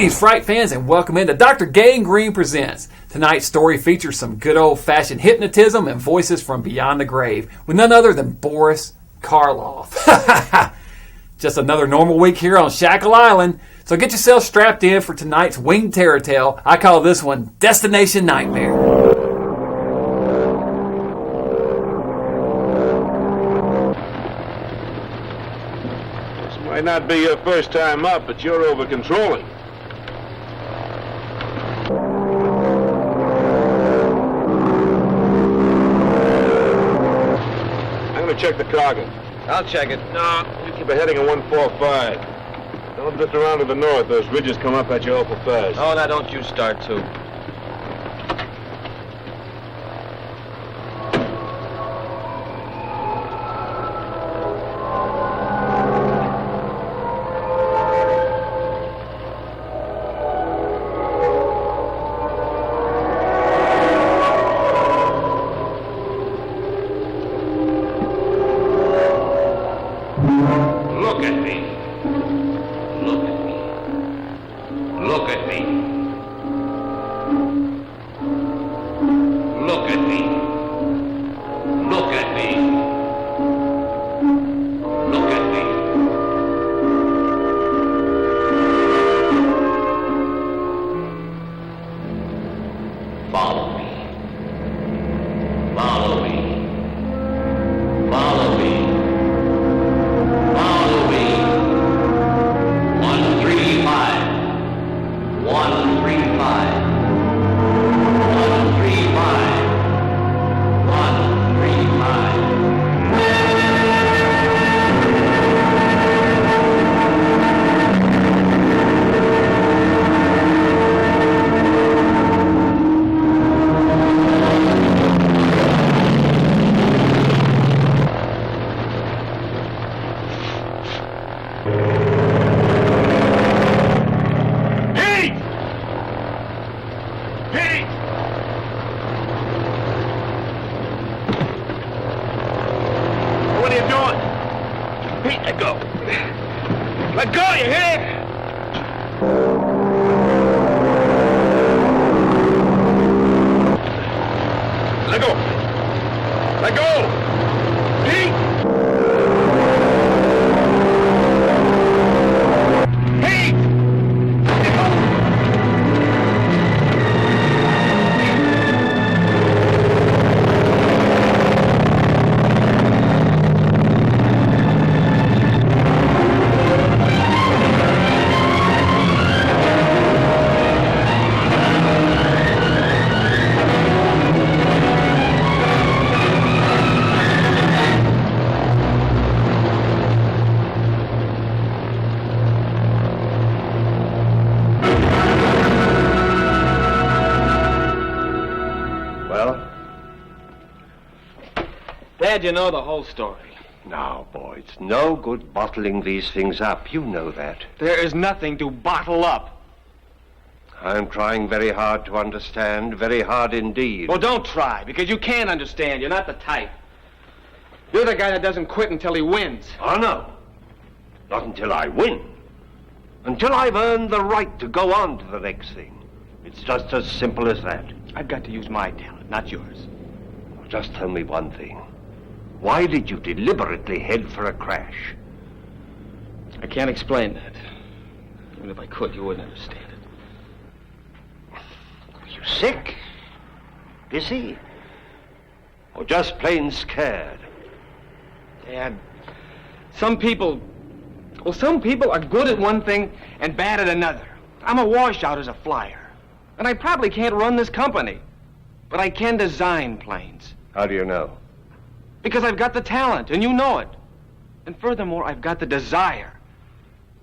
Greetings, Fright fans, and welcome into Dr. Gangrene Presents. Tonight's story features some good old-fashioned hypnotism and voices from beyond the grave with none other than Boris Karloff. Just another normal week here on Shackle Island. So get yourself strapped in for tonight's winged terror tale. I call this one Destination Nightmare. This might not be your first time up, but you're over-controlling. I'm gonna check the cargo. I'll check it. No, you keep a heading of 145. Don't drift around to the north. Those ridges come up at you awful fast. Oh, now don't you start, too. Look at me. Look at me. Look at me. Look at me. Look at me. Look at me. Follow me. Follow me. Follow me. Follow me. 135. 135. 135. 135. Pete! Pete! What are you doing? Pete, let go. Let go, you hear? Let go. Let go. Pete! Pete! Well? Dad, you know the whole story. Now, boy, it's no good bottling these things up. You know that. There is nothing to bottle up. I'm trying very hard to understand, very hard indeed. Well, don't try, because you can't understand. You're not the type. You're the guy that doesn't quit until he wins. Oh, no. Not until I win. Until I've earned the right to go on to the next thing. It's just as simple as that. I've got to use my talent, not yours. Just tell me one thing. Why did you deliberately head for a crash? I can't explain that. Even if I could, you wouldn't understand it. Were you sick? Busy? Or just plain scared? Dad, some people are good at one thing and bad at another. I'm a washout as a flyer. And I probably can't run this company. But I can design planes. How do you know? Because I've got the talent, and you know it. And furthermore, I've got the desire.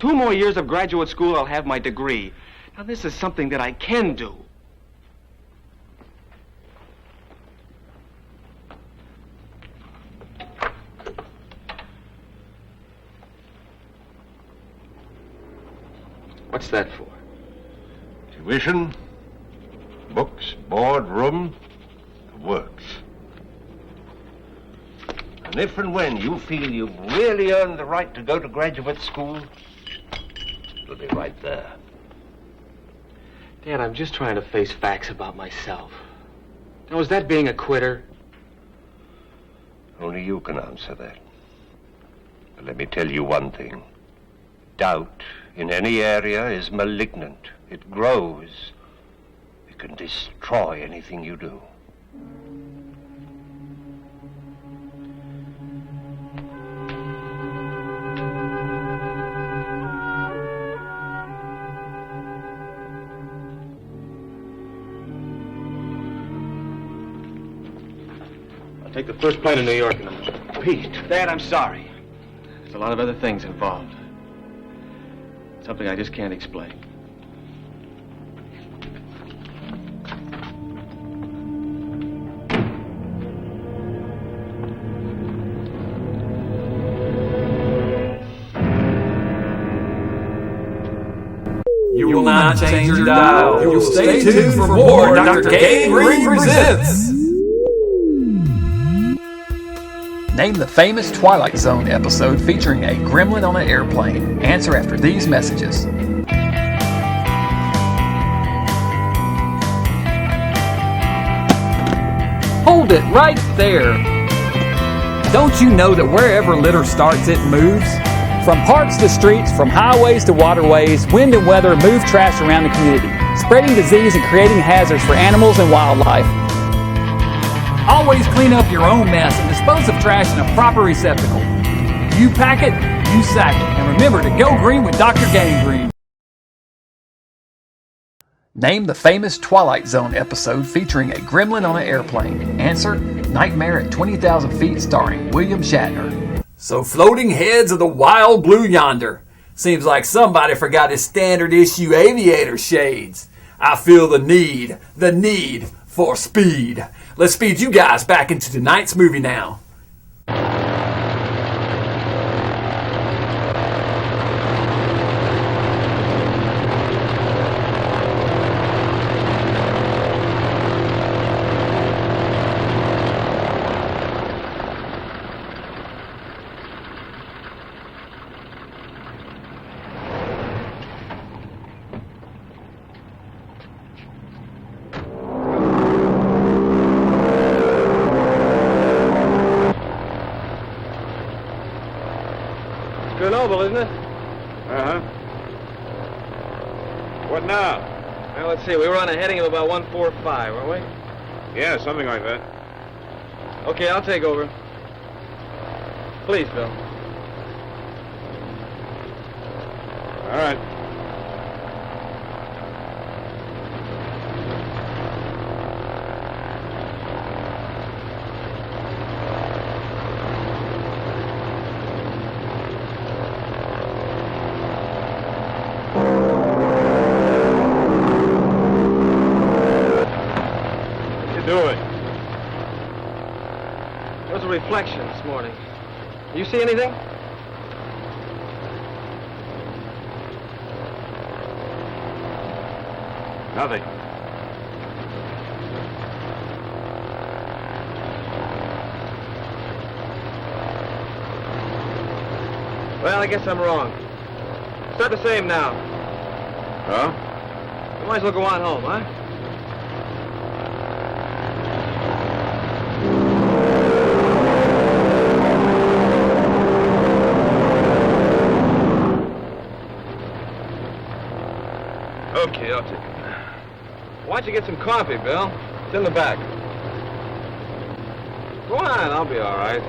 2 more years of graduate school, I'll have my degree. Now, this is something that I can do. What's that for? Tuition, books, board, room, works. And if and when you feel you've really earned the right to go to graduate school, it'll be right there. Dad, I'm just trying to face facts about myself. Now, is that being a quitter? Only you can answer that. But let me tell you one thing. Doubt in any area is malignant. It grows. It can destroy anything you do. Take the first plane to New York in the morning. Pete. Dad, I'm sorry. There's a lot of other things involved. Something I just can't explain. You will not change your dial. You will stay tuned for more Dr. Gangrene Presents. Name the famous Twilight Zone episode featuring a gremlin on an airplane. Answer after these messages. Hold it right there. Don't you know that wherever litter starts, it moves? From parks to streets, from highways to waterways, wind and weather move trash around the community, spreading disease and creating hazards for animals and wildlife. Always clean up your own mess and dispose of trash in a proper receptacle. You pack it, you sack it. And remember to go green with Dr. Gangrene. Name the famous Twilight Zone episode featuring a gremlin on an airplane. Answer, Nightmare at 20,000 Feet starring William Shatner. So floating heads of the wild blue yonder. Seems like somebody forgot his standard issue aviator shades. I feel the need for speed. Let's speed you guys back into tonight's movie now. Isn't it? Uh-huh. What now? Well, let's see. We were on a heading of about 145, weren't we? Yeah, something like that. Okay, I'll take over. Please, Bill. All right. Reflection this morning. You see anything? Nothing. Well, I guess I'm wrong. Start the same now. Huh? You might as well go on home, huh? Okay, I'll take it. Why don't you get some coffee, Bill? It's in the back. Go on, I'll be all right.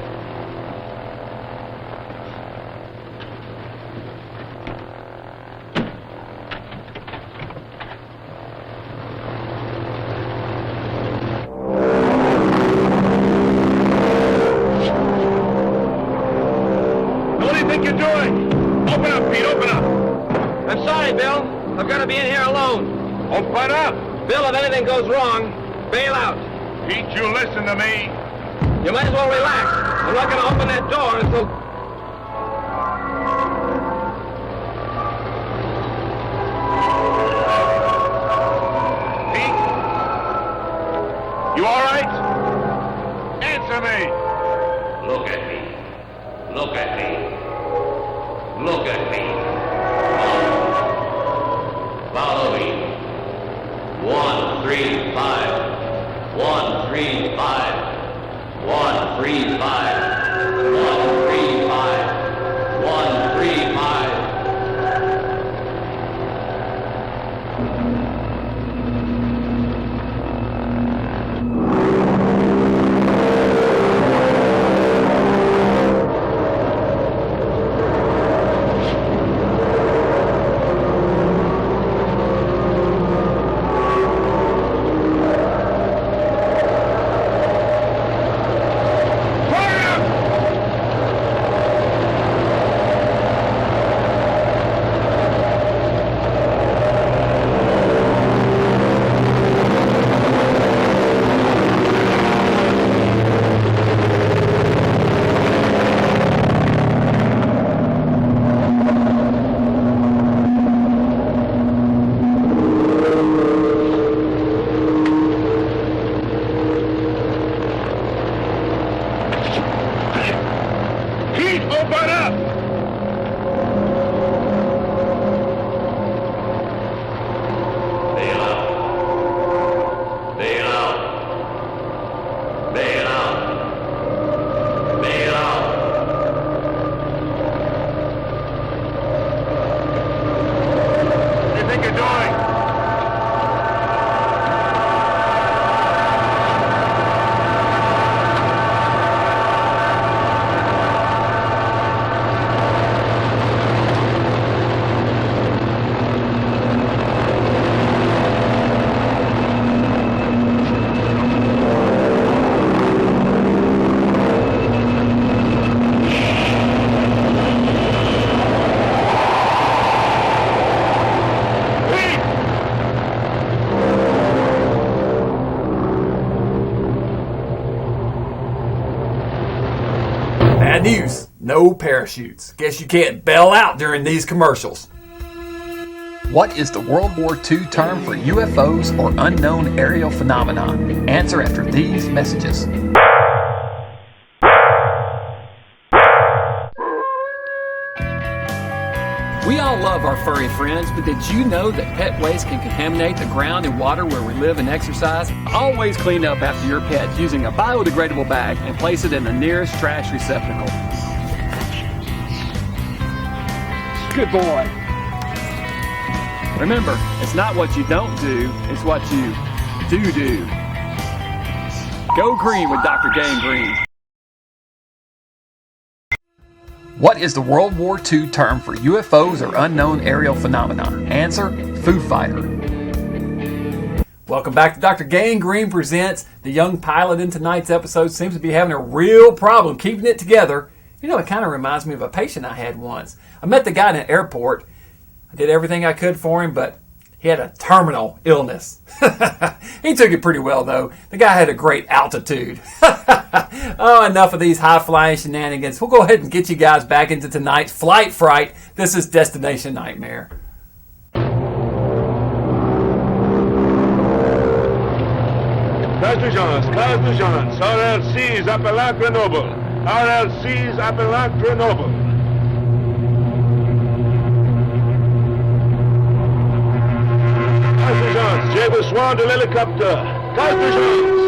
What do you think you're doing? Open up, Pete, open up. I'm sorry, Bill. I've got to be in here alone. Don't fight up. Bill, if anything goes wrong, bail out. Pete, you listen to me. You might as well relax. I'm not going to open that door until... Pete? You all right? Answer me. Look at me. Look at me. Look at me. Follow me. 135. 135. 135. 135. Bad news, no parachutes. Guess you can't bail out during these commercials. What is the World War II term for UFOs or unknown aerial phenomena? Answer after these messages. We all love our furry friends, but did you know that pet waste can contaminate the ground and water where we live and exercise? Always clean up after your pet using a biodegradable bag and place it in the nearest trash receptacle. Good boy. Remember, it's not what you don't do, it's what you do. Go green with Dr. Gangrene. What is the World War II term for UFOs or unknown aerial phenomena? Answer, Foo Fighter. Welcome back to Dr. Gangrene Presents. The young pilot in tonight's episode seems to be having a real problem keeping it together. You know, it kind of reminds me of a patient I had once. I met the guy in an airport. I did everything I could for him, but he had a terminal illness. He took it pretty well, though. The guy had a great altitude. Oh, enough of these high-flying shenanigans. We'll go ahead and get you guys back into tonight's Flight Fright. This is Destination Nightmare. Case d'urgence, RL6 appelant Grenoble. RL6 appelant Grenoble. Case d'urgence, j'ai besoin de l'hélicoptère. Case d'urgence.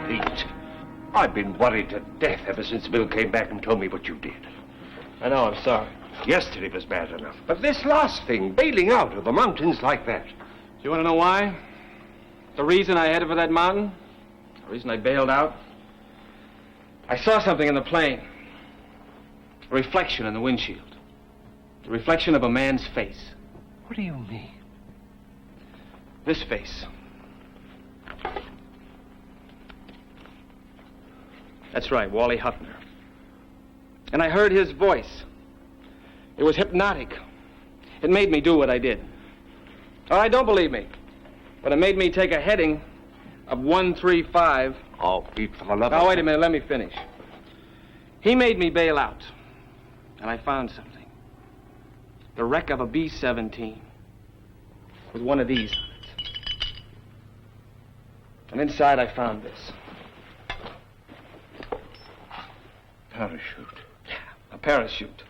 Pete. I've been worried to death ever since Bill came back and told me what you did. I know, I'm sorry. Yesterday was bad enough. But this last thing, bailing out of the mountains like that. Do you want to know why? The reason I headed for that mountain? The reason I bailed out? I saw something in the plane. A reflection in the windshield. The reflection of a man's face. What do you mean? This face. That's right, Wally Huffner. And I heard his voice. It was hypnotic. It made me do what I did. All right, don't believe me. But it made me take a heading of 135. Oh, Pete, for the love of... Now, wait a minute, let me finish. He made me bail out. And I found something. The wreck of a B-17. With one of these on it. And inside I found this. Parachute. Yeah, a parachute.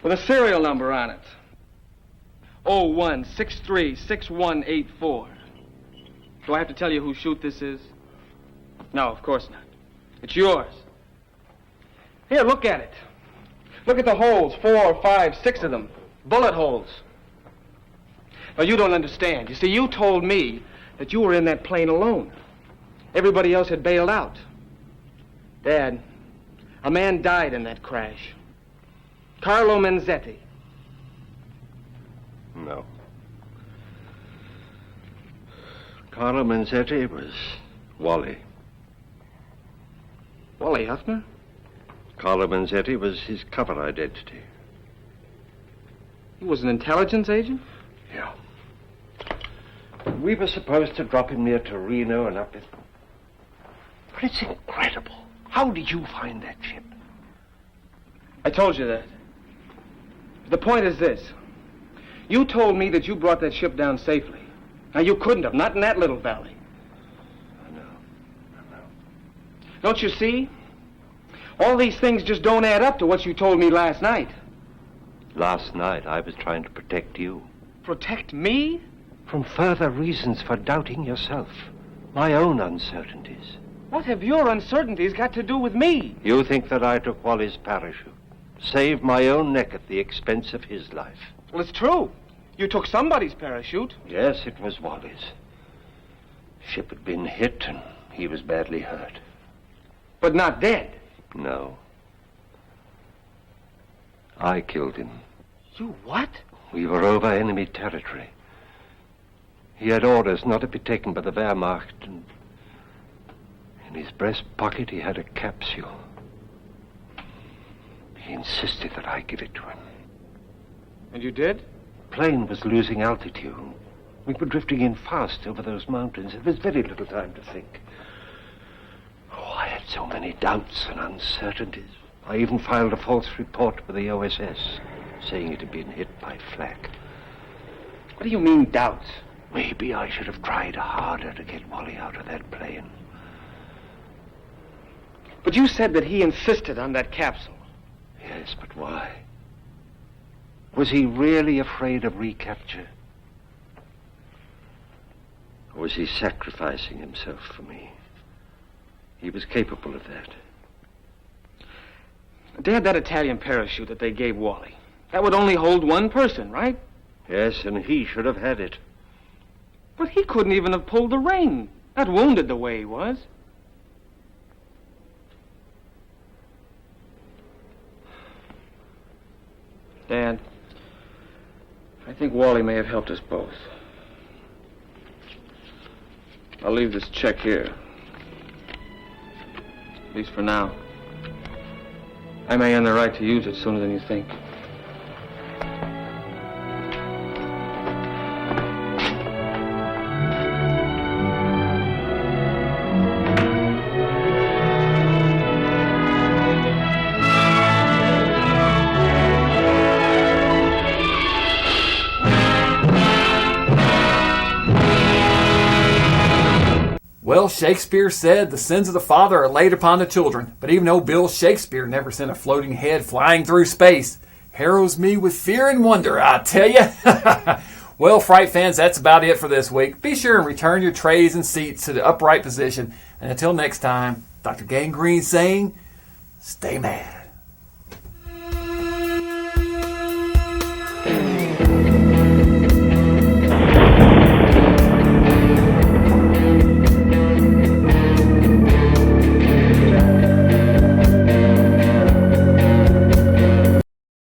With a serial number on it. 01636184. Do I have to tell you whose chute this is? No, of course not. It's yours. Here, look at it. Look at the holes. 4, 5, 6 of them. Bullet holes. Now, you don't understand. You see, you told me that you were in that plane alone. Everybody else had bailed out. Dad, a man died in that crash. Carlo Menzetti. No. Carlo Menzetti was Wally. Wally Huffner? Carlo Menzetti was his cover identity. He was an intelligence agent? Yeah. We were supposed to drop him near Torino and up it. But it's incredible. How did you find that ship? I told you that. The point is this. You told me that you brought that ship down safely. Now, you couldn't have, not in that little valley. I know. Don't you see? All these things just don't add up to what you told me last night. Last night, I was trying to protect you. Protect me? From further reasons for doubting yourself. My own uncertainties. What have your uncertainties got to do with me? You think that I took Wally's parachute. Saved my own neck at the expense of his life. Well, it's true. You took somebody's parachute. Yes, it was Wally's. Ship had been hit and he was badly hurt. But not dead. No. I killed him. You what? We were over enemy territory. He had orders not to be taken by the Wehrmacht, and in his breast pocket he had a capsule. He insisted that I give it to him. And you did? The plane was losing altitude. We were drifting in fast over those mountains. There was very little time to think. Oh, I had so many doubts and uncertainties. I even filed a false report with the OSS, saying it had been hit by flak. What do you mean, doubts? Maybe I should have tried harder to get Wally out of that plane. But you said that he insisted on that capsule. Yes, but why? Was he really afraid of recapture? Or was he sacrificing himself for me? He was capable of that. Dad, that Italian parachute that they gave Wally, that would only hold one person, right? Yes, and he should have had it. But he couldn't even have pulled the ring. Not wounded the way he was. Dad, I think Wally may have helped us both. I'll leave this check here. At least for now. I may earn the right to use it sooner than you think. Well, Shakespeare said the sins of the father are laid upon the children, but even old Bill Shakespeare never sent a floating head flying through space. Harrows me with fear and wonder, I tell you. Well, Fright fans, that's about it for this week. Be sure and return your trays and seats to the upright position. And until next time, Dr. Gangrene saying, stay mad.